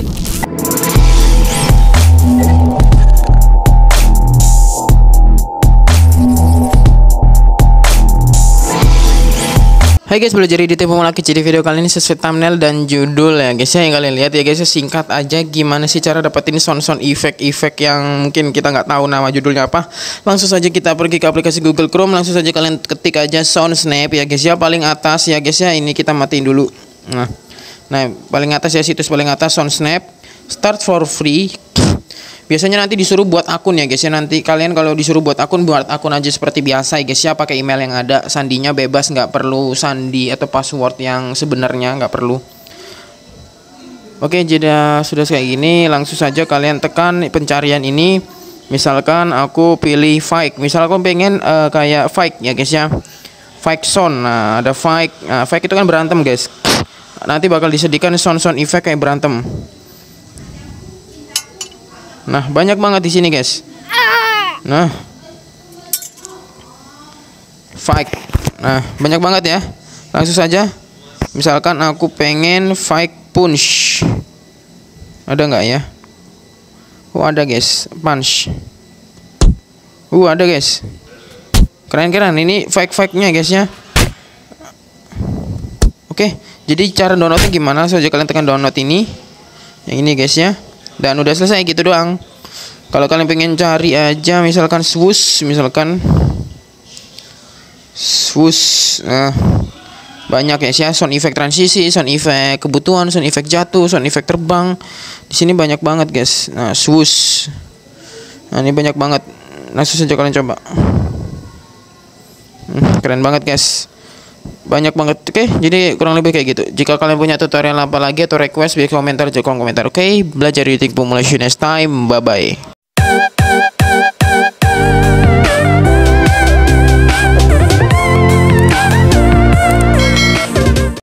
Hai guys, belajar editing pemula kecil. Di video kali ini sesuai thumbnail dan judul ya guys ya, yang kalian lihat ya guys ya, singkat aja gimana sih cara dapetin sound efek yang mungkin kita nggak tahu nama judulnya apa. Langsung saja kita pergi ke aplikasi Google Chrome, langsung saja kalian ketik aja SoundSnap ya guys ya, paling atas ya guys ya. Ini kita matiin dulu. Nah paling atas ya, situs paling atas SoundSnap, start for free. Biasanya nanti disuruh buat akun ya guys ya. Nanti kalian kalau disuruh buat akun aja seperti biasa ya guys ya, pakai email yang ada, sandinya bebas, nggak perlu sandi atau password yang sebenarnya, nggak perlu. Oke, jadi sudah kayak gini, langsung saja kalian tekan pencarian ini. Misalkan aku pilih fake, misal aku pengen kayak fake ya guys ya, fake sound. Nah ada fake, fake itu kan berantem guys. Nanti bakal disediakan sound efek kayak berantem. Nah, banyak banget di sini, guys. Nah, fake. Nah, banyak banget ya. Langsung saja. Misalkan aku pengen fake punch. Ada nggak ya? Oh, ada, guys. Punch. Ada, guys. Keren-keren. Ini fake-nya, guys ya. Oke, jadi cara downloadnya gimana? Langsung aja kalian tekan download ini. Yang ini, guys ya. Dan udah selesai gitu doang. Kalau kalian pengen cari aja misalkan swoosh, nah banyak ya sound effect transisi, sound effect kebutuhan, sound effect jatuh, sound effect terbang. Di sini banyak banget guys. Nah swoosh, nah ini banyak banget. Langsung saja kalian coba. Keren banget guys, banyak banget. Oke, jadi kurang lebih kayak gitu. Jika kalian punya tutorial apa lagi atau request, bisa komentar aja kolom komentar. Oke, belajar editing pemula next time. Bye bye.